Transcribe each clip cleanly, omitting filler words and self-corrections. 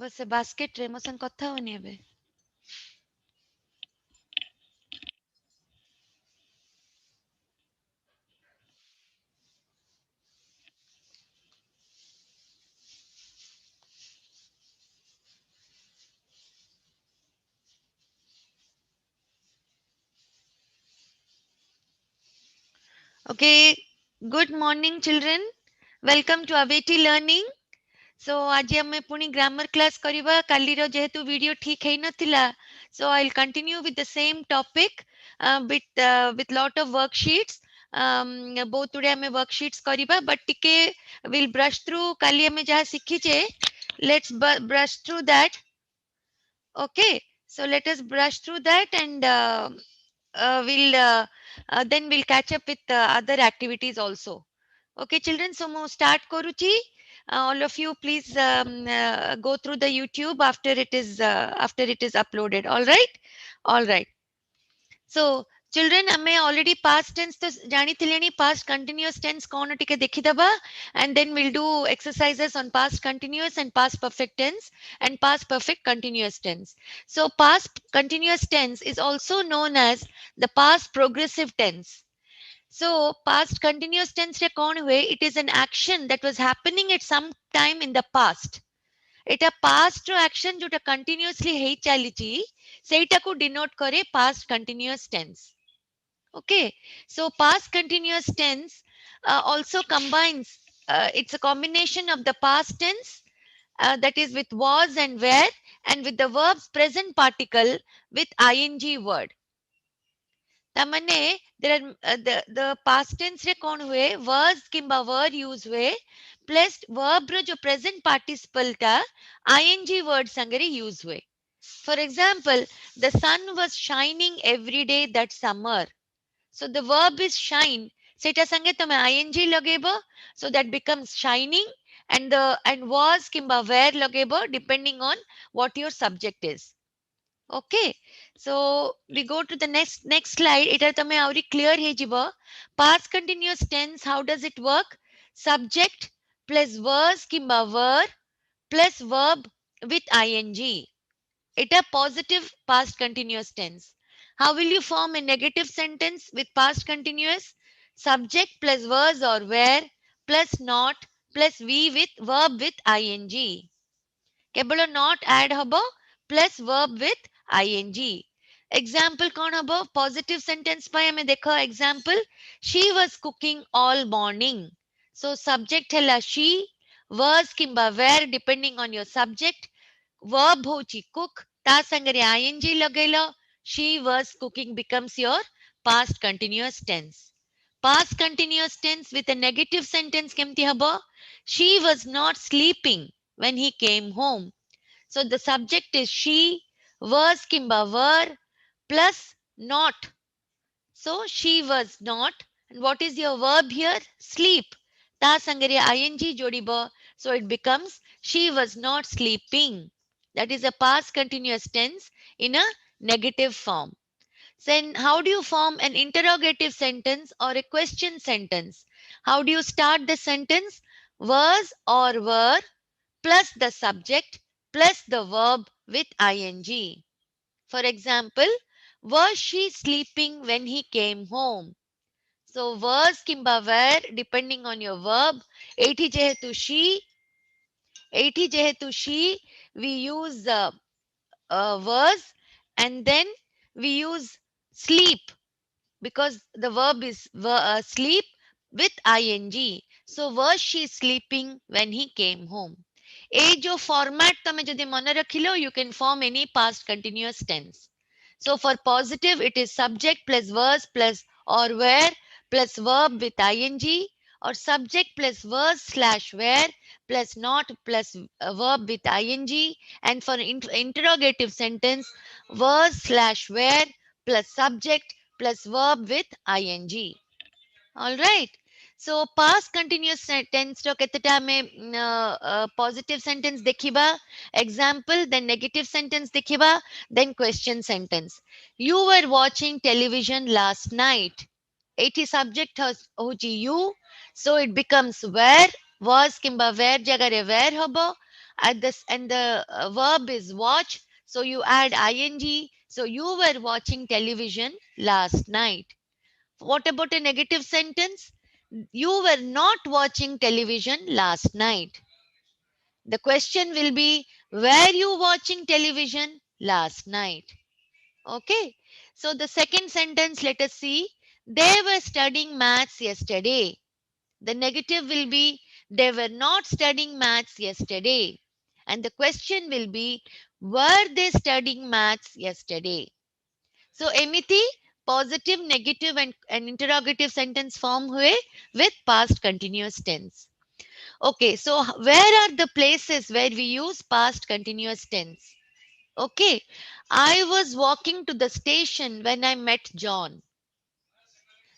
से बास्केट रे मो संग कथा होनी एबे okay good morning children welcome to Aveti learning so आज आम पुणी ग्रामर क्लास करवा काली जेहेतु वीडियो ठीक है नथिला so I will continue with the same topic with lot of worksheets बहुत गुड़े आम वर्कशीट्स करवा बट टिके विल ब्रश थ्रू काली आम जहाँ शिखीचे let's brush through that okay so let us brush through that and then we'll catch up with other activities also. Okay children, so mo start karuchi. All of you please go through the YouTube after it is uploaded. All right. So children ame already past tense to janithileni past continuous tense kona tike dekhidaba and then we'll do exercises on past continuous and past perfect tense and past perfect continuous tense. So past continuous tense is also known as the past progressive tense. So past continuous tense re kon hue, it is an action that was happening at some time in the past. এটা past action जोटा continuously हेई चलीची सेटा को denote करे past continuous tense. Okay, so past continuous tense also combines it's a combination of the past tense that is with was and were and with the verbs present particle with ing word. तामने there are the past tense रे कौन हुए was किंबा were use हुए plus verb रो जो present participle टा ing word संगरे use हुए. For example, the sun was shining every day that summer. So the verb is shine. सेटा संगे तमे ing लगेबो so that becomes shining and the and was किंबा were लगेबो depending on what your subject is. Okay, so we go to the next slide. It is tame auri clear he jibo. Past continuous tense, how does it work? Subject plus was kimba were plus verb with ing. It a positive past continuous tense. How will you form a negative sentence with past continuous? Subject plus was or were plus not plus we with verb with ing. केवल not add हबो plus verb with ing. Example कौन हबो positive sentence पाए हमें देखो example she was cooking all morning. So subject है she, was किंबा were depending on your subject, verb होची cook ता संगरे ing लगेलो she was cooking becomes your past continuous tense. Past continuous tense with a negative sentence केमती हबो she was not sleeping when he came home. So the subject is she, was kimba were plus not. So she was not. And what is your verb here? Sleep. Ta sangare ing jodibo. So it becomes she was not sleeping. That is a past continuous tense in a negative form. Then how do you form an interrogative sentence or a question sentence? How do you start the sentence? Was or were plus the subject plus the verb with ing. For example, was she sleeping when he came home? So was kimba were depending on your verb. 80 jehetu she, we use was and then we use sleep because the verb is sleep with ing. So was she sleeping when he came home? A जो format तमे जदि मन रखिलो, you can form any past continuous tense. So for positive, it is subject plus was plus or were plus verb with ing or subject plus was slash were plus not plus verb with ing. And for interrogative sentence, was slash were plus subject plus verb with ing. All right. So past continuous tense to ketata में positive sentence देखिबा, example, then negative sentence देखिबा, then question sentence. You were watching television last night. 80 subject has hoji you, so it becomes where, was किंबा where जगह रे where होबो and the verb is watch, so you add ing. So you were watching television last night. What about a negative sentence? You were not watching television last night. The question will be, were you watching television last night? Okay. So the second sentence, let us see. They were studying maths yesterday. The negative will be, they were not studying maths yesterday. And the question will be, were they studying maths yesterday? So एमिति positive, negative and interrogative sentence form हुए with past continuous tense. Okay, so where are the places where we use past continuous tense? Okay, I was walking to the station when I met John.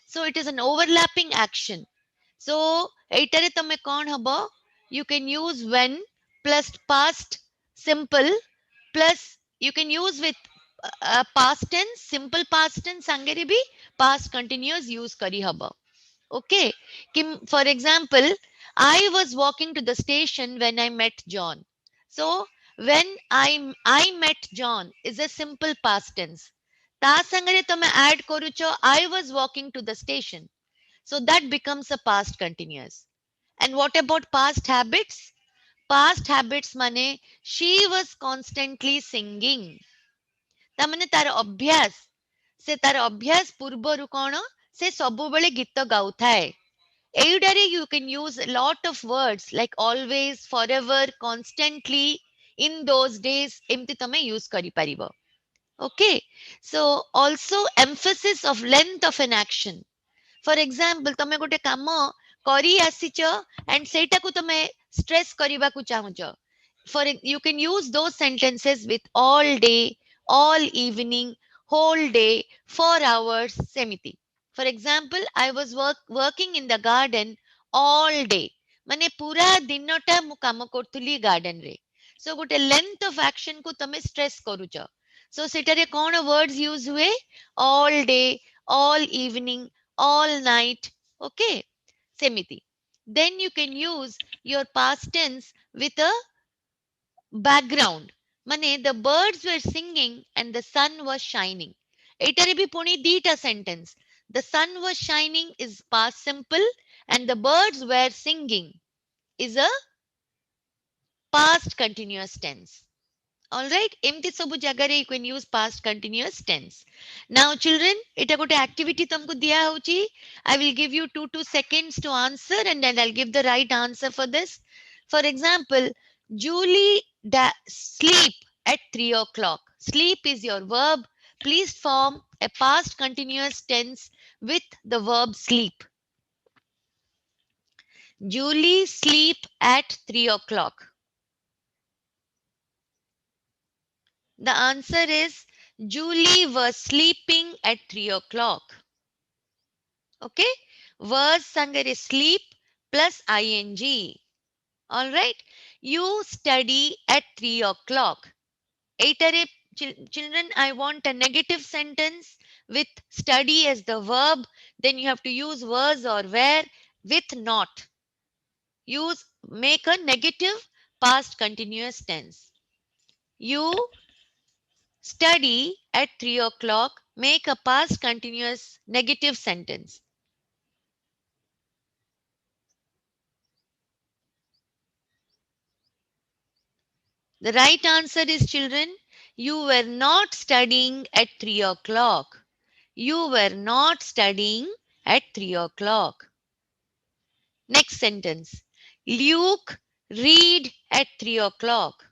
So it is an overlapping action. So ଏଇଟାରେ ତମେ କଣ ହବ? You can use when plus past simple plus you can use with past tense, simple past tense ସାଙ୍ଗରେ ବି past continuous use କରି ହବ. Okay. For example, I was walking to the station when I met John. So when I met John is a simple past tense. ତା ସାଙ୍ଗରେ ତମେ add କରୁଛ I was walking to the station. So that becomes a past continuous. And what about past habits? Past habits mane she was constantly singing. ତାମାନେ ତାର ଅଭ୍ୟାସ ସେ ତାର ଅଭ୍ୟାସ ପୂର୍ବରୁ କଣ ସେ ସବୁବେଳେ ଗୀତ ଗାଉଥାଏ. ଏଇଟାରେ you can use a lot of words like always, forever, constantly, in those days ଏମିତି ତମେ use କରିପାରିବ. Okay. So also emphasis of length of an action. For example, ତମେ ଗୋଟେ କାମ କରି ଆସିଛ and ସେଇଟାକୁ ତମେ stress କରିବାକୁ ଚାହୁଁଛ. You can use those sentences with all day, all evening, whole day, 4 hours, ସେମିତି. For example, I was working in the garden all day. ମାନେ ପୁରା ଦିନଟା ମୁଁ କାମ କରୁଥିଲି garden ରେ. So ଗୋଟେ length of action କୁ ତମେ stress କରୁଛ. So ସେଟାରେ କଣ words use ହୁଏ? All day, all evening, all night. Okay. ସେମିତି. Then you can use your past tense with a background. Mane the birds were singing and the sun was shining. ଏଇଟାରେ ବି ପୁଣି ଦିଟା sentence. The sun was shining is past simple and the birds were singing is a past continuous tense. All right, ଏମିତି ସବୁ ଜାଗାରେ you can use past continuous tense. Now children, ଏଟା ଗୋଟେ activity ତମକୁ ଦିଆ ହଉଛି. I will give you 2 seconds to answer and then I'll give the right answer for this. For example, Julie sleep at 3 o'clock. Sleep is your verb. Please form a past continuous tense with the verb sleep. Julie sleep at 3 o'clock. The answer is Julie was sleeping at 3 o'clock. Okay. Was sangare sleep plus ing. All right. You study at 3 o'clock. Eitare children, I want a negative sentence with study as the verb. Then you have to use was or where with not. Make a negative past continuous tense. You study at 3 o'clock. Make a past continuous negative sentence. The right answer is children, you were not studying at 3 o'clock. You were not studying at 3 o'clock. Next sentence. Luke read at 3 o'clock.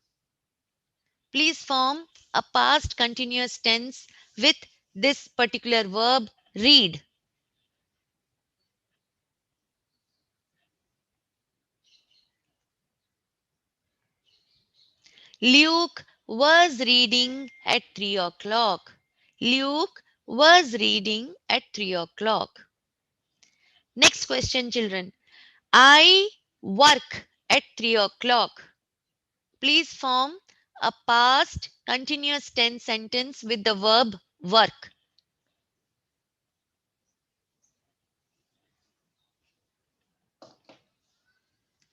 Please form a past continuous tense with this particular verb read. Luke was reading at 3 o'clock. Luke was reading at 3 o'clock. Next question, children. I work at 3 o'clock. Please form a past continuous tense sentence with the verb work.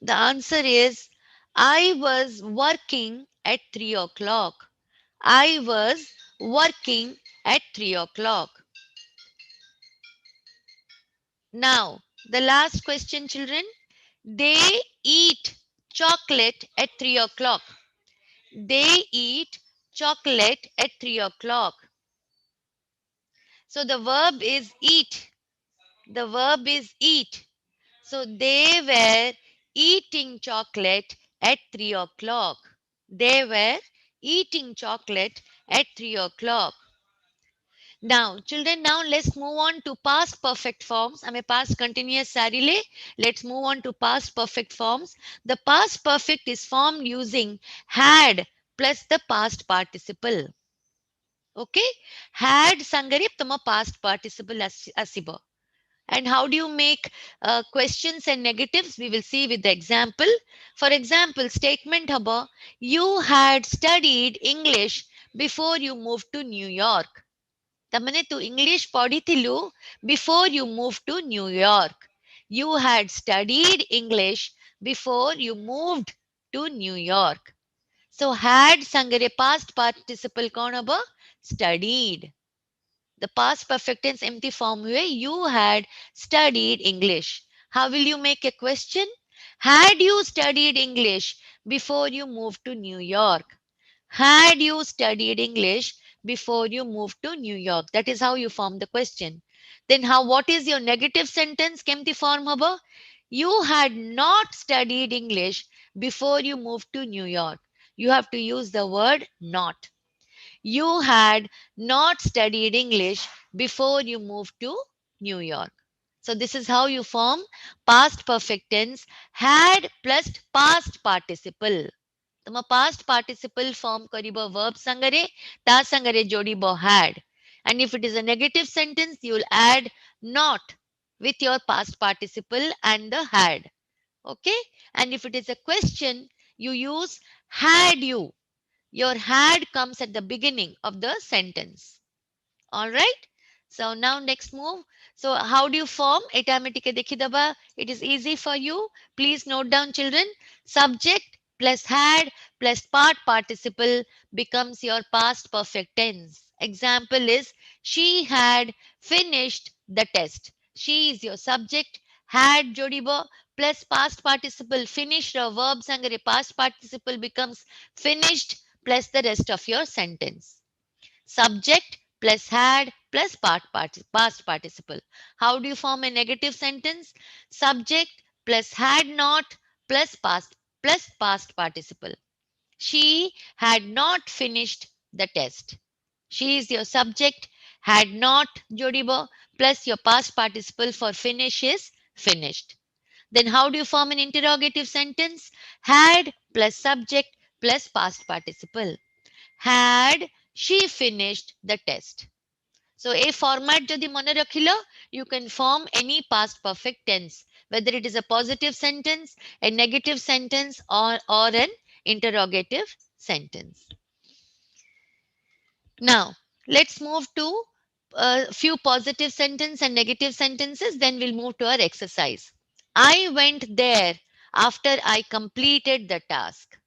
The answer is I was working at 3 o'clock. I was working at 3 o'clock. Now, the last question, children. They eat chocolate at 3 o'clock. They eat chocolate at 3 o'clock. So the verb is eat. The verb is eat. So they were eating chocolate at 3 o'clock. They were eating chocolate at 3 o'clock. Now, children, now let's move on to past perfect forms. I'm a past continuous sarile. Let's move on to past perfect forms. The past perfect is formed using had plus the past participle. Okay? Had sangarip tama past participle asiba. And how do you make questions and negatives? We will see with the example. For example, statement haba, you had studied English before you moved to New York. तमने तू English पढ़ी थिलु before you moved to New York. You had studied English before you moved to New York. So had संगरे past participle कौन हबो? Studied. The past perfect tense empty form हुए you had studied English. How will you make a question? Had you studied English before you moved to New York? Had you studied English before you moved to New York? That is how you form the question. Then what is your negative sentence? केमती form हबो? You had not studied English before you moved to New York. You have to use the word not. You had not studied English before you moved to New York. So this is how you form past perfect tense had plus past participle. तम past participle form karibo verb sangare, ta sangare jodibo had. And if it is a negative sentence, you will add not with your past participle and the had. Okay? And if it is a question, you use had you. Your had comes at the beginning of the sentence. All right. So now next move. So how do you form? Etamatike dekhidaba. It is easy for you. Please note down, children. Subject plus had plus part participle becomes your past perfect tense. Example is she had finished the test. She is your subject. Had jodibo plus past participle finished or verb sangare past participle becomes finished plus the rest of your sentence. Subject plus had plus past participle. How do you form a negative sentence? Subject plus had not plus past participle. She had not finished the test. She is your subject. Had not jodibo plus your past participle for finish is finished. Then how do you form an interrogative sentence? Had plus subject plus past participle. Had she finished the test? So a format যদি মনে রাখিল, you can form any past perfect tense, whether it is a positive sentence, a negative sentence, or an interrogative sentence. Now let's move to a few positive sentence and negative sentences, then we'll move to our exercise. I went there after I completed the task.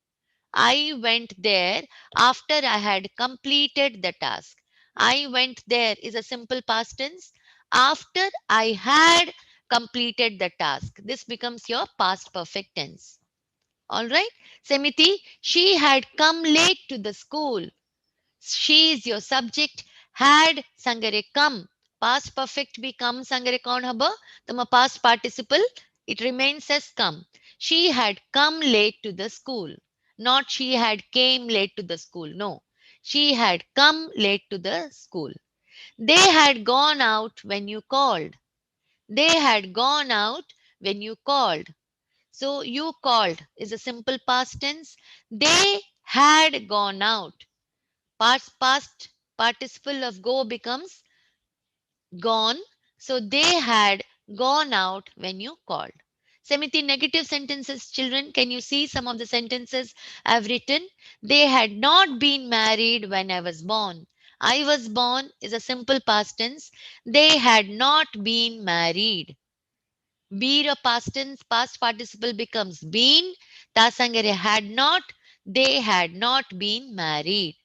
I went there after I had completed the task. I went there is a simple past tense. After I had completed the task, this becomes your past perfect tense. All right. Semiti, she had come late to the school. She is your subject. Had sangare come. Past perfect become sangare kaun haba? Tama past participle. It remains as come. She had come late to the school. Not she had came late to the school. No. She had come late to the school. They had gone out when you called. They had gone out when you called. So you called is a simple past tense. They had gone out. Past participle of go becomes gone. So they had gone out when you called. Semiti negative sentences, children. Can you see some of the sentences I've written? They had not been married when I was born. I was born is a simple past tense. They had not been married. Beer or past tense, past participle becomes been. Tasangere had not, they had not been married.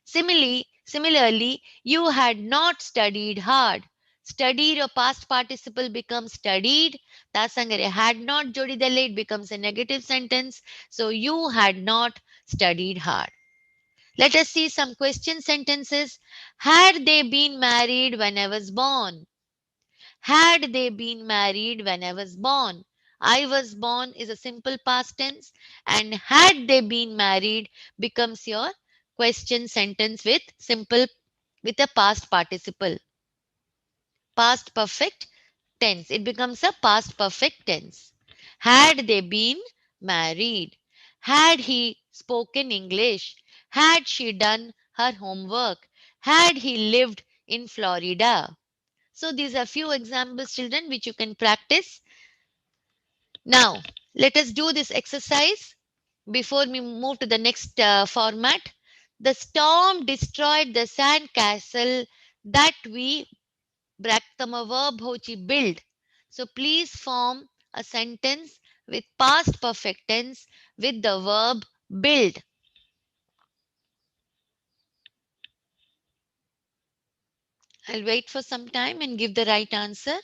Similarly, you had not studied hard. Studied or past participle becomes studied. Tasangere had not jodidale, it becomes a negative sentence. So you had not studied hard. Let us see some question sentences. Had they been married when I was born? Had they been married when I was born? I was born is a simple past tense, and had they been married becomes your question sentence with simple with a past participle. Past perfect tense. It becomes a past perfect tense. Had they been married? Had he spoken English? Had she done her homework? Had he lived in Florida? So these are few examples, children, which you can practice. Now, let us do this exercise before we move to the next format. The storm destroyed the sand castle that we Braktama verb hochi build. So please form a sentence with past perfect tense with the verb build. I'll wait for some time and give the right answer.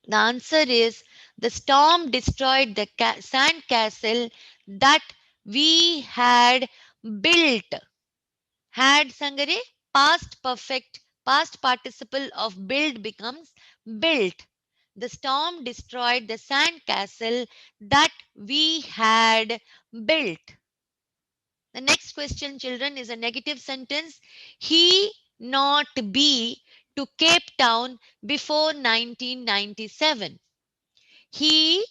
The answer is the storm destroyed the sand castle that we had built. Had sangare past perfect past participle of build becomes built. The storm destroyed the sand castle that we had built. The next question, children, is a negative sentence. He not be to Cape Town before 1997. He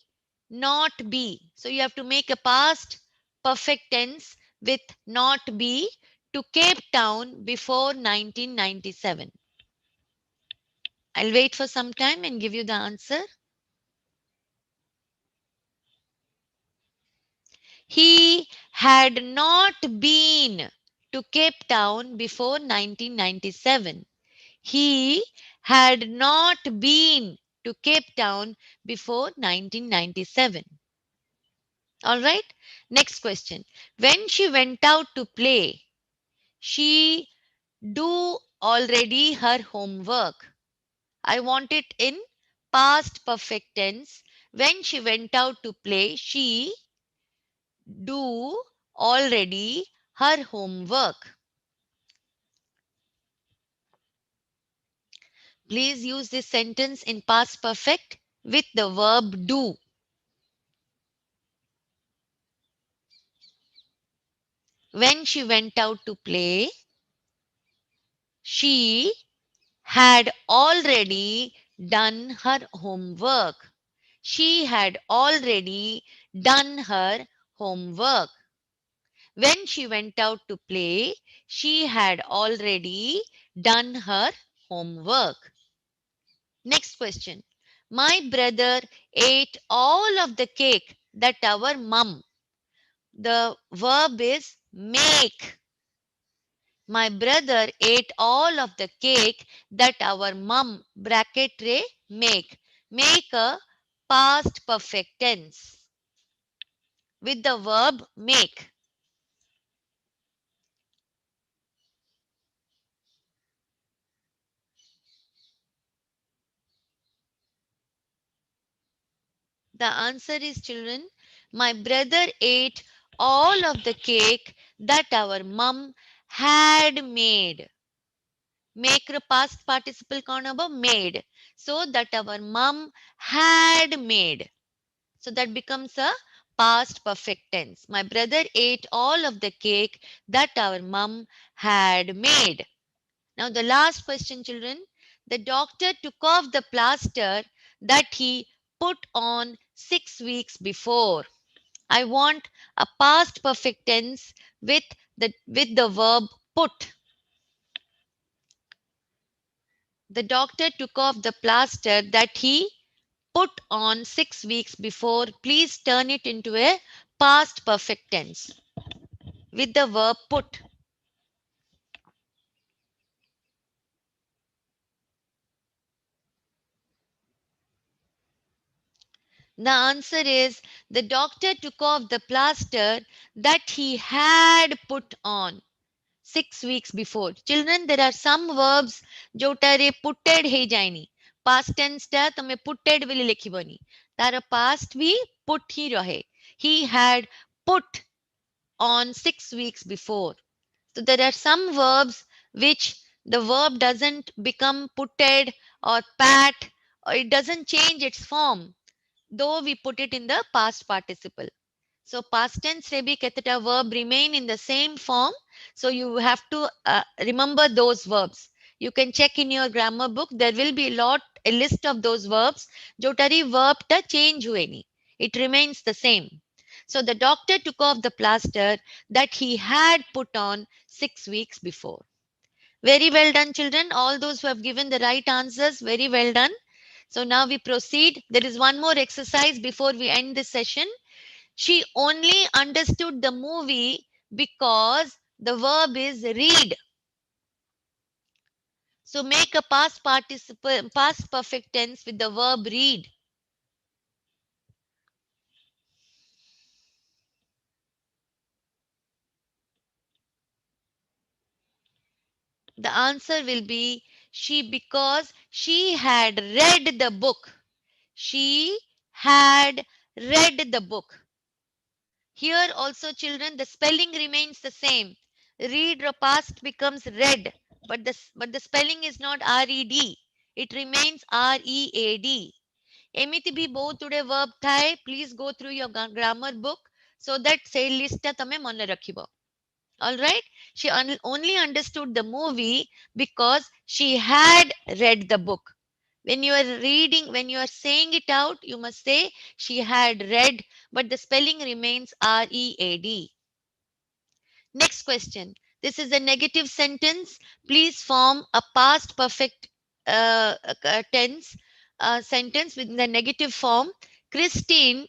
not be. So you have to make a past perfect tense with not be to Cape Town before 1997. I'll wait for some time and give you the answer. He had not been to Cape Town before 1997. He had not been to Cape Town before 1997. All right. Next question. When she went out to play, she do already her homework. I want it in past perfect tense. When she went out to play, she do already her homework. Please use this sentence in past perfect with the verb do. When she went out to play, she had already done her homework. She had already done her homework. When she went out to play, she had already done her homework. Next question. My brother ate all of the cake that our mum. The verb is make. My brother ate all of the cake that our mum bracket re make. Make a past perfect tense with the verb make. The answer is, children, my brother ate all of the cake that our mum had made. Make the past participle kaun haba? Made. So that our mum had made. So that becomes a past perfect tense. My brother ate all of the cake that our mum had made. Now the last question, children. The doctor took off the plaster that he put on 6 weeks before. I want a past perfect tense with the verb put. The doctor took off the plaster that he put on 6 weeks before. Please turn it into a past perfect tense with the verb put. The answer is the doctor took off the plaster that he had put on 6 weeks before. Children, there are some verbs जोटारे putted ହେଇଯାଏନି. Past tense ଟା ତମେ putted ବୋଲି ଲେଖିବନି. ତାର past ବି put ହିଁ ରହେ. He had put on 6 weeks before. So there are some verbs which the verb doesn't become putted or pat, or it doesn't change its form though we put it in the past participle. So past tense re bhi ketata verb remain in the same form. So you have to remember those verbs. You can check in your grammar book. There will be a list of those verbs. Jotari verb ta change hueni. It remains the same. So the doctor took off the plaster that he had put on 6 weeks before. Very well done, children. All those who have given the right answers, very well done. So now we proceed. There is one more exercise before we end this session. She only understood the movie because the verb is read. So make a past participle, past perfect tense with the verb read. The answer will be she because she had read the book. She had read the book. Here also, children, the spelling remains the same. Read or past becomes read, but the spelling is not RED. It remains READ. एमिति भी बहुत गुड़े verb थाए. Please go through your grammar book so that say list tame mone rakhibo. All right. She only understood the movie because she had read the book. When you are reading, when you are saying it out, you must say she had read, but the spelling remains READ. Next question. This is a negative sentence. Please form a past perfect tense sentence with the negative form. Christine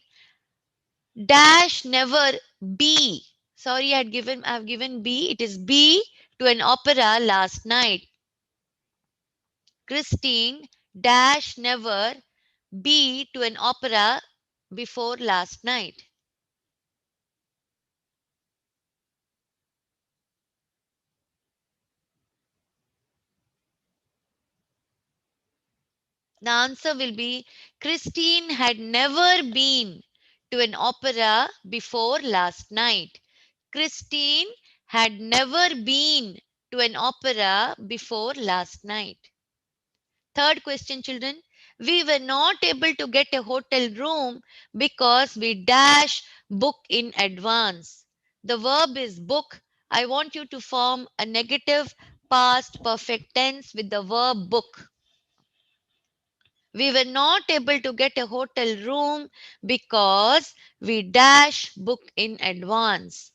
dash never be. Sorry, I've given B. It is B to an opera last night. Christine dash never be to an opera before last night. The answer will be Christine had never been to an opera before last night. Christine had never been to an opera before last night. Third question, children. We were not able to get a hotel room because we dash book in advance. The verb is book. I want you to form a negative past perfect tense with the verb book. We were not able to get a hotel room because we dash book in advance.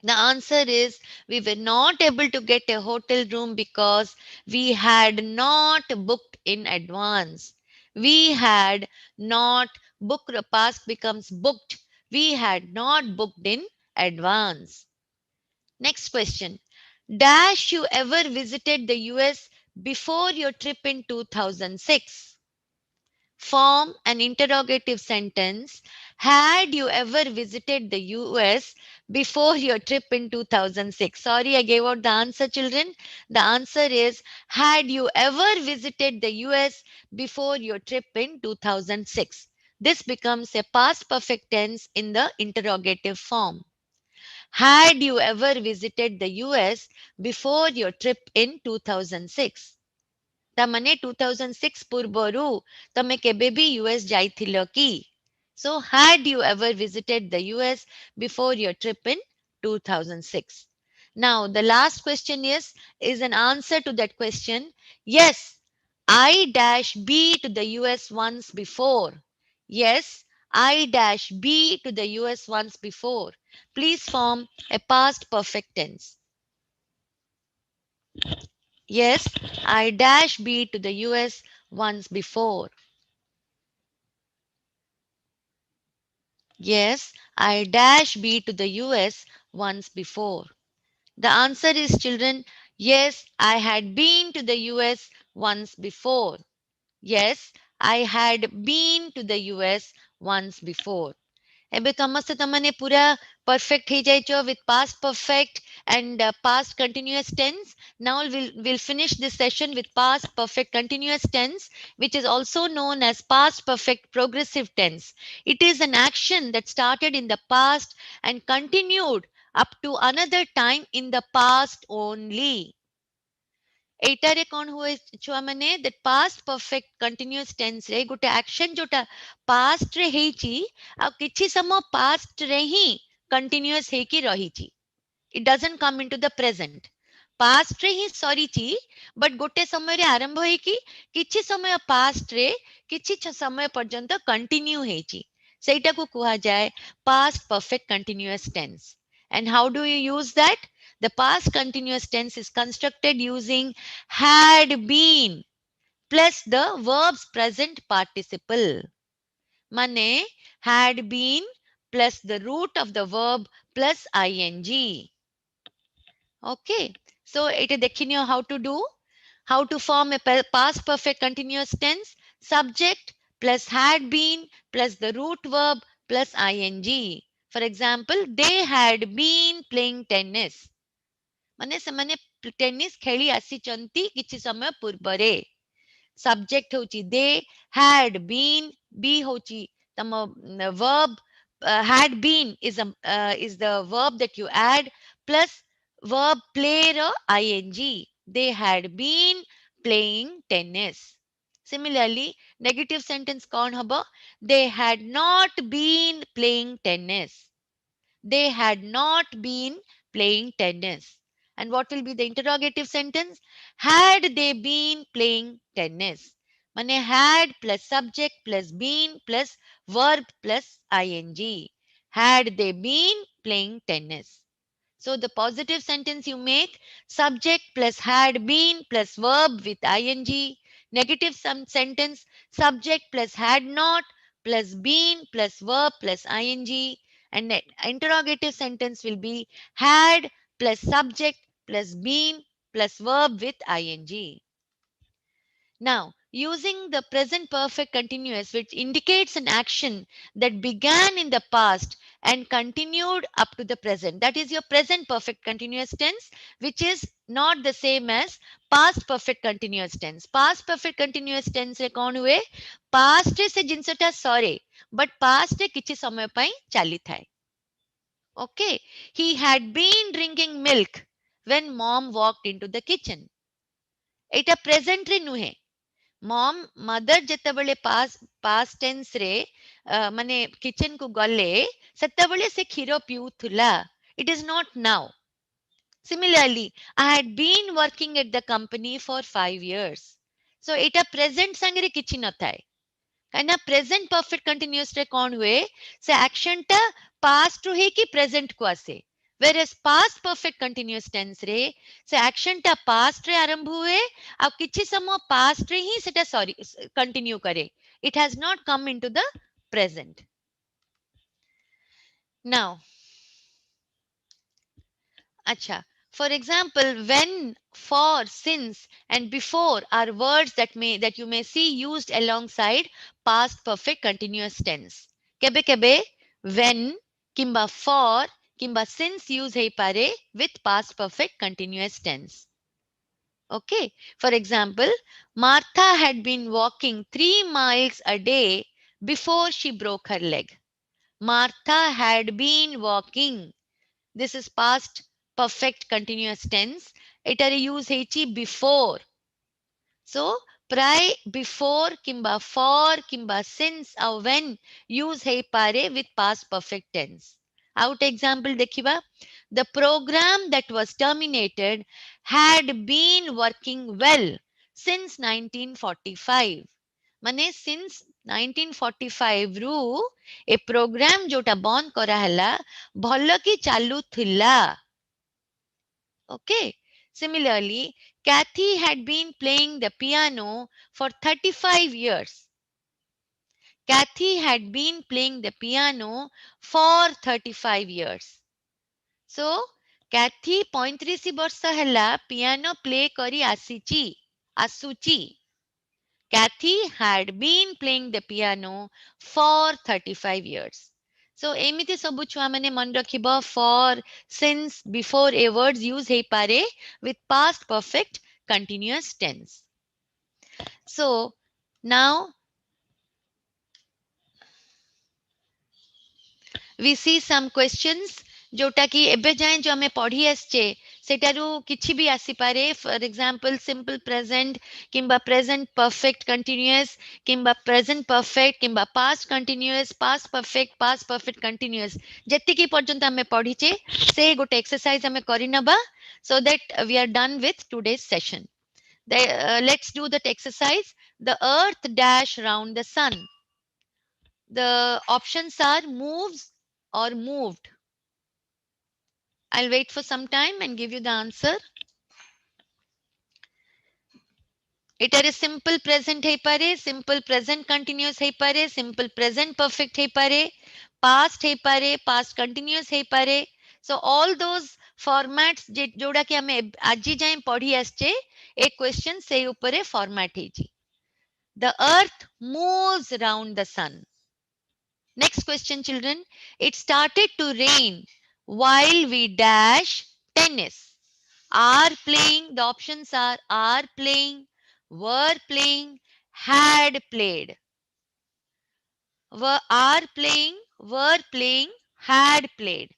The answer is we were not able to get a hotel room because we had not booked in advance. We had not booked, past becomes booked. We had not booked in advance. Next question. Dash you ever visited the US before your trip in 2006? Form an interrogative sentence. Had you ever visited the US before your trip in 2006? Sorry, I gave out the answer, children. The answer is had you ever visited the US before your trip in 2006? This becomes a past perfect tense in the interrogative form. Had you ever visited the US before your trip in 2006? तामने 2006 ପୂର୍ବରୁ ତମେ କେବେ ବି US ଯାଇଥିଲ କି? So had you ever visited the US before your trip in 2006? Now the last question is an answer to that question. Yes, I dash B to the US once before. Yes, I dash B to the US once before. Please form a past perfect tense. Yes, I dash B to the US once before. Yes, I dash be to the US once before. The answer is, children, yes, I had been to the US once before. Yes, I had been to the US once before. ଏବେ ସମସ୍ତେ ତମାନେ ପୁରା perfect ହେଇଯାଇଛ with past perfect and past continuous tense. Now we'll finish this session with past perfect continuous tense, which is also known as past perfect progressive tense. It is an action that started in the past and continued up to another time in the past only. ଏଇଟାରେ କଣ ହୁଏ ଛୁଆ ମାନେ that past perfect continuous tense ରେ ଗୋଟେ action ଯୋଉଟା past ରେ ହେଇଛି ଆଉ କିଛି ସମୟ past ରେ ହିଁ continuous ହେଇକି ରହିଛି. It doesn't come into the present. past ରେ ହିଁ ସରିଛି but ଗୋଟେ ସମୟରେ ଆରମ୍ଭ ହେଇକି କିଛି ସମୟ past ରେ କିଛି ସମୟ ପର୍ଯ୍ୟନ୍ତ continue ହେଇଛି. ସେଇଟାକୁ କୁହାଯାଏ past perfect continuous tense. And how do you use that? The past continuous tense is constructed using had been plus the verb's present participle. Mane had been plus the root of the verb plus ing. Okay. So it is dekhinyo how to do. How to form a past perfect continuous tense. Subject plus had been plus the root verb plus ing. For example, they had been playing tennis. ମାନେ ସେମାନେ tennis ଖେଳି ଆସିଛନ୍ତି କିଛି ସମୟ ପୂର୍ବରେ. Subject ହଉଛି they had been, be ହଉଛି ତମ verb, had been is the verb that you add plus verb play ର ing. They had been playing tennis. Similarly, negative sentence कौन hub? They had not been playing tennis. They had not been playing tennis. And what will be the interrogative sentence? Had they been playing tennis? Mane had plus subject plus been plus verb plus ing. Had they been playing tennis? So the positive sentence you make subject plus had been plus verb with ing. Negative sentence subject plus had not plus been plus verb plus ing. And interrogative sentence will be had plus subject plus been plus verb with ing. Now, using the present perfect continuous, which indicates an action that began in the past and continued up to the present. That is your present perfect continuous tense, which is not the same as past perfect continuous tense. Past perfect continuous tense रे कौन हुए? Past रे से जिनसटा सरे, but past रे किछि समय ପାଇଁ ଚାଲିଥାଏ. Okay, he had been drinking milk when mom walked into the kitchen. ଏଇଟା present ରେ ନୁହେଁ. ମମ୍ ମଦର ଯେତେବେଳେ ପାଷ୍ଟ ଟେନ୍ସ ରେ ମାନେ କିଚେନ କୁ ଗଲେ ସେତେବେଳେ ସେ କ୍ଷୀର ପିଉଥିଲା. It is not now. Similarly, I had been working at the company for 5 years. So ଏଇଟା present ସାଙ୍ଗରେ କିଛି ନଥାଏ. କାହିଁକିନା ପ୍ରେଜେଣ୍ଟ ପରଫେକ୍ଟ କଣ୍ଟିନ୍ୟୁଅସ ରେ କଣ ହୁଏ? ସେ ଆକ୍ସନ ଟା ପାଷ୍ଟ ରୁ ହେଇକି ପ୍ରେଜେଣ୍ଟ କୁ ଆସେ. whereas past perfect continuous tense ରେ ସେ action ଟା past ରେ ଆରମ୍ଭ ହୁଏ ଆଉ କିଛି ସମୟ past ରେ ହିଁ ସେଟା continue କରେ. It has not come into the present. Now, acha, for example, when, for, since and before are words that you may see used alongside past perfect continuous tense. Kebe kebe when kimba for kimba since use heipare with past perfect continuous tense. Okay. For example, Martha had been walking 3 miles a day before she broke her leg. Martha had been walking. This is past perfect continuous tense. It use heichi before. So, pray before kimba for kimba since or when use heipare with past perfect tense. Out example dekhiba. The program that was terminated had been working well since 1945. ମାନେ since 1945 ରୁ ଏ programme ଯୋଉଟା ବନ୍ଦ କରାହେଲା ଭଲ କି ଚାଲୁଥିଲା. Okay. Similarly, Kathy had been playing the piano for 35 years. Kathy had been playing the piano for 35 years. So, Kathy 35 ବର୍ଷ ହେଲା piano play କରି ଆସିଛି, ଆସୁଛି. Kathy had been playing the piano for 35 years. So ଏମିତି ସବୁ ଛୁଆ ମାନେ ମନେ ରଖିବ for, since, before a words use ହେଇପାରେ with past perfect continuous tense. So now we see some questions जोटा कि एबे जाए जो हमें पढ़ी आसचे सेटारू किछि भी आसी पारे. फॉर एग्जांपल सिंपल प्रेजेंट किंबा प्रेजेंट परफेक्ट कंटीन्यूअस किंबा प्रेजेंट परफेक्ट किंबा past continuous past perfect continuous जेतिकी पर्यंत हमें पढ़ीचे से गोटे एक्सरसाइज हमें करि नबा so that we are done with today's session. Let's do that exercise. The earth dash round the sun. The options are moves or moved. I'll wait for some time and give you the answer. ଏଟାରେ simple present ହେଇପାରେ, simple present continuous ହେଇପାରେ, simple present perfect ହେଇପାରେ, past ହେଇପାରେ, past continuous ହେଇପାରେ. So all those formats ଯୋଉଟା କି ଆମେ ଆଜି ଯାଏଁ ପଢି ଆସିଛେ ଏ question ସେଇ ଉପରେ format ହେଇଛି. The earth moves round the sun. Next question, children. It started to rain while we dash tennis. Are playing, the options are playing, were playing, had played. Are playing, were playing, had played.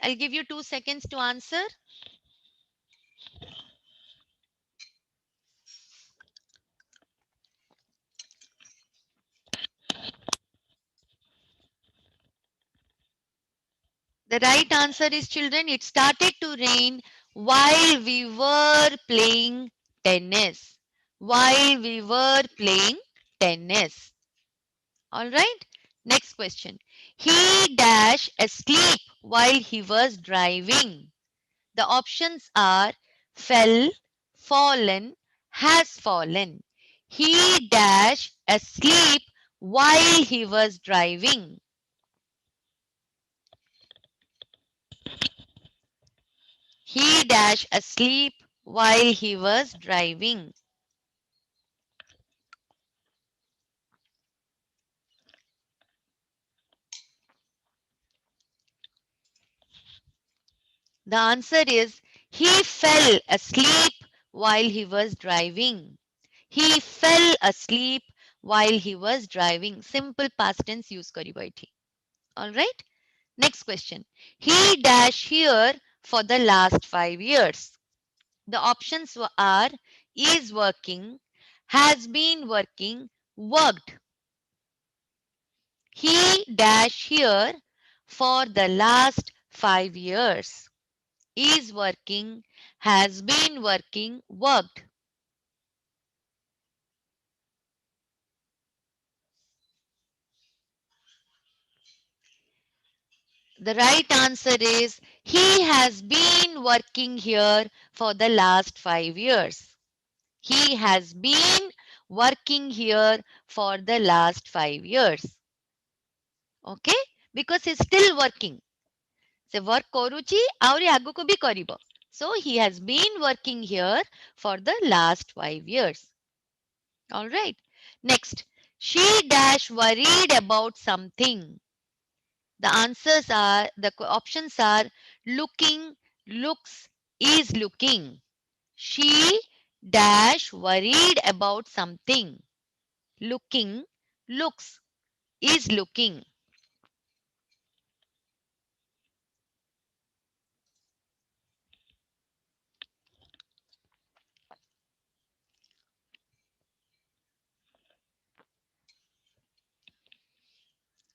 I'll give you 2 seconds to answer. The right answer is, children, it started to rain while we were playing tennis. While we were playing tennis. All right. Next question. He dash asleep while he was driving. The options are fell, fallen, has fallen. He dash asleep while he was driving. He dash asleep while he was driving. The answer is he fell asleep while he was driving. He fell asleep while he was driving. Simple past tense use karibo ethi. All right. Next question. He dash here for the last 5 years. The options are is working, has been working, worked. He dash here for the last 5 years. Is working, has been working, worked. The right answer is he has been working here for the last 5 years. He has been working here for the last 5 years. Okay? Because he's still working. Se work koruchi auri aguku bhi karibo. So he has been working here for the last 5 years. All right. Next. She dash worried about something. The answers are, the options are looking, looks, is looking. She dash worried about something. Looking, looks, is looking.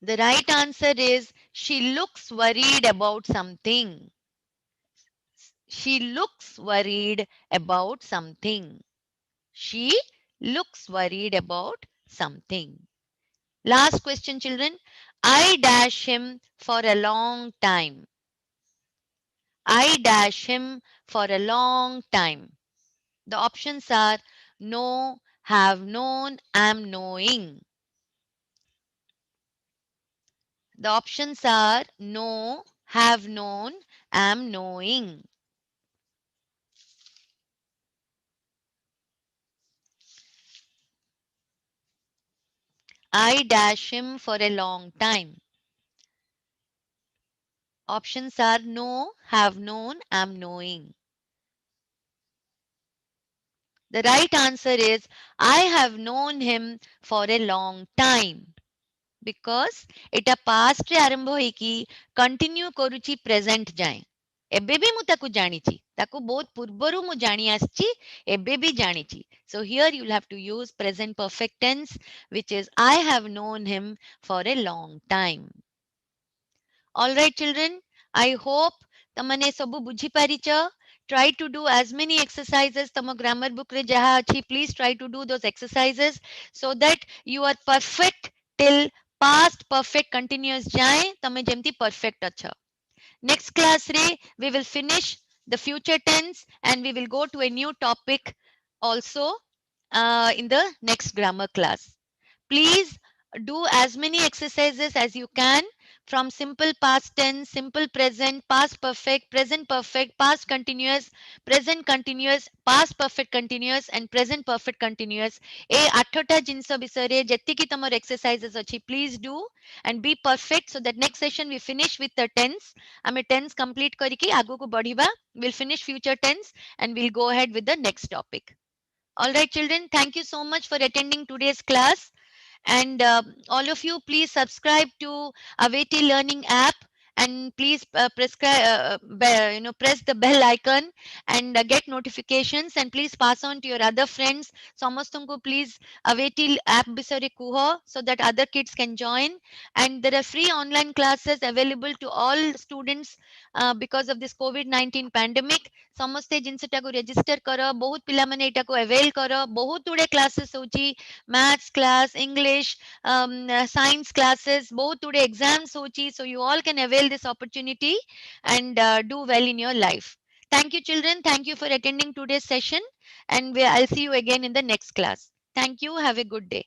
The right answer is she looks worried about something. She looks worried about something. She looks worried about something. Last question, children. I dash him for a long time. I dash him for a long time. The options are know, have known, am knowing. The options are know, have known, am knowing. I dash him for a long time. Options are know, have known, am knowing. The right answer is I have known him for a long time. Because ଏଟା past ରେ ଆରମ୍ଭ ହେଇକି continue କରୁଛି present ଯାଏଁ ଏବେ ବି ମୁଁ ତାକୁ ଜାଣିଛି ତାକୁ ବହୁତ ପୂର୍ବରୁ ମୁଁ ଜାଣି ଆସିଛି ଏବେ ବି ଜାଣିଛି so here you will have to use present perfect tense which is I have known him for a long time. All right children, I hope तमने ସବୁ ବୁଝି ପାରିଛ. Try to do as many exercises तम grammar book रे ଯାହା ଅଛି please try to do those exercises so that you are perfect till past perfect continuous जाए तमे जेमती perfect अଛ. Next class re we will finish the future tense and we will go to a new topic also in the next grammar class. Please do as many exercises as you can from simple past tense, simple present, present perfect, past continuous, past perfect continuous and present perfect continuous. ए आठटा जिनस विषय रे जेतिकी तमर exercises अछि please do and be perfect so that next session we finish with the tense. आमे tense complete करिकी आगु को बढ़िबा. We'll finish future tense and we'll go ahead with the next topic. All right children, thank you so much for attending today's class. And all of you please subscribe to Aveti learning app and please press the bell icon and get notifications and please pass on to your other friends samastunku please Aveti app bisare kuho so that other kids can join and there are free online classes available to all students because of this COVID-19 pandemic ସମସ୍ତେ ଜିନିଷଟାକୁ register କର ବହୁତ ପିଲାମାନେ ଏଟାକୁ avail କର ବହୁତ ଗୁଡେ classes ହଉଛି maths class, English, science classes, both today exams sochi. So you all can avail this opportunity and do well in your life. Thank you, children. Thank you for attending today's session. And I'll see you again in the next class. Thank you. Have a good day.